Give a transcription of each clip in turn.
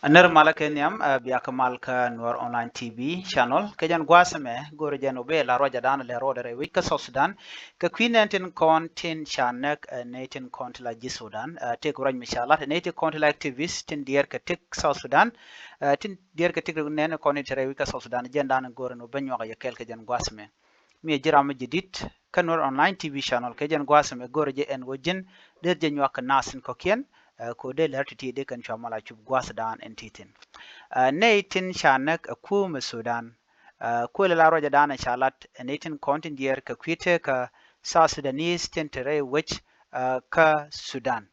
Ner malakenyam biakamal ka Nuer online TV channel kejan gwasame gore jeno be la roja dan le rodere wika so Sudan ka kwinentin kontin chanek netin kont la ji Sudan te kuraj mishalat netin kont la activist tin dier ka tik South Sudan tin dier ka tik nen kontin tere wika so Sudan jendan gore no banyo ga yakel kejan gwasame mi jiram jidit ka Nuer online TV channel kejan gwasame gore je en wojin der je nyak nasin kokien ko de lerti de kan chamala chub gwas dan entitin neitin chanak ku Sudan ko la roja dan chalat neitin kontin dier ka kwite ka sa Sudanese tentere which ka Sudan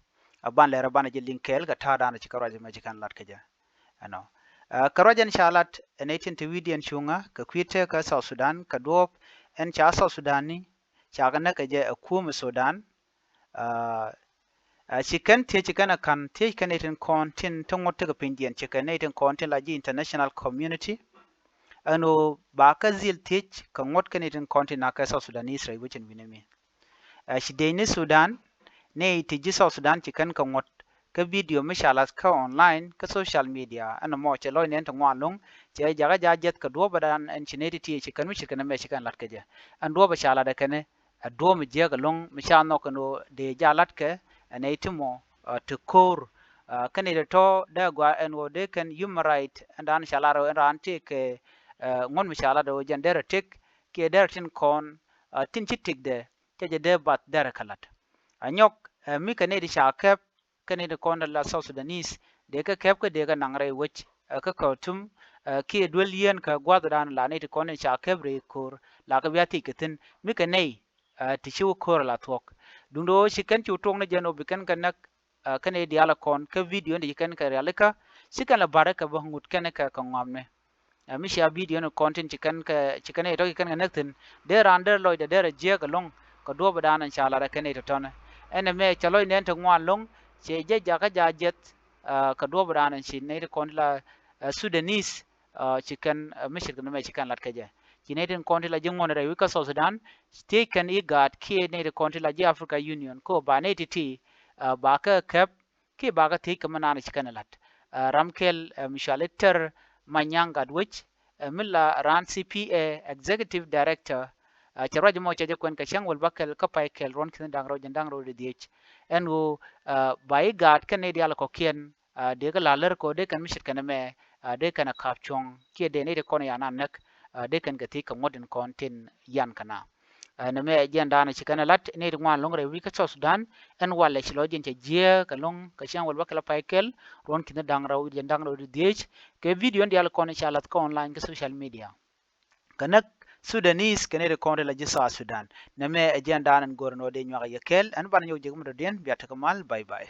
aban le rabana je linkel ga ta dan ci karoja ma jikan lat kaja ano karoja chalat neitin te widian chunga ka kwite ka sa Sudan ka dop en cha sa Sudani cha ga na ka je ku Sudan chicken te chicken kan te chicken etin kontin tongot te pindian chicken etin kontin la ji international community ano ba ka zil te kan ngot kan etin kontin na ka South Sudanese rai wicin binemi shi dai ni Sudan ne ti ji South Sudan chicken kan ngot ka video mishalas ka online ka social media ana mo che loy nen to ngwalung che jaga jajet ka do badan en chineti ti chicken mi chicken me chicken lat ka je an do ba shala da kane a do mi je ga long mi sha no kano de jalat ka anatimo to core kanida to da gwa en wo de kan human right and an shalaro en anti ke ngon mi shala do jandera tik ke der tin kon tin chitik de ke de bat der kalat anyok mi kanedi shakep kanedi kon la South Sudanese de ka kep ke de ga nangre wich ka kautum ke dwel yen ka gwadran la ne kon shakep re kor la ka biati ketin mi kanei ti chu kor la tok dundo shikan chu tong na jeno bikan kanak kane diala kon ka video ndi kan ka realika shikan la baraka ba ngut kan ka ngamne mi sha video no content chikan ka chikan e to kan naktin der under loy de der je ga long ka do ba dan inshallah ra kane to ton ene me chaloy nen to ngwan long che je ja ka ja jet ka do ba dan shin ne kon la Sudanese chikan mi shikan me chikan lat ka je Canadian country la jingone re wika South Sudan taken igat ki ne country la Africa Union ko ba ne ti ba ka kap ki ba ka ti kamana ne chikanalat ramkel mishaleter manyanga which milla ran CPA executive director charwa mo chaje kwen ka shangwal bakal ka pai kel ron kin dangro de dich en wo ba igat Canadian ko kien de ga laler ko de kan mishit kaname de kana kapchong ki de ne ko ya nanak de kan gati ka modern content yan kana na me agenda na chikana lat ne ngwan long re wika South Sudan en wala chilo jin che je ka long ka chang wal bakala paikel ron kin dangraw dich ke video ndi al kon chalat ko online ke social media kanak Sudanese kene konde la jisa Sudan na me agenda nan gorno de nyaga yekel an ban yo jegum do den biata kamal bye bye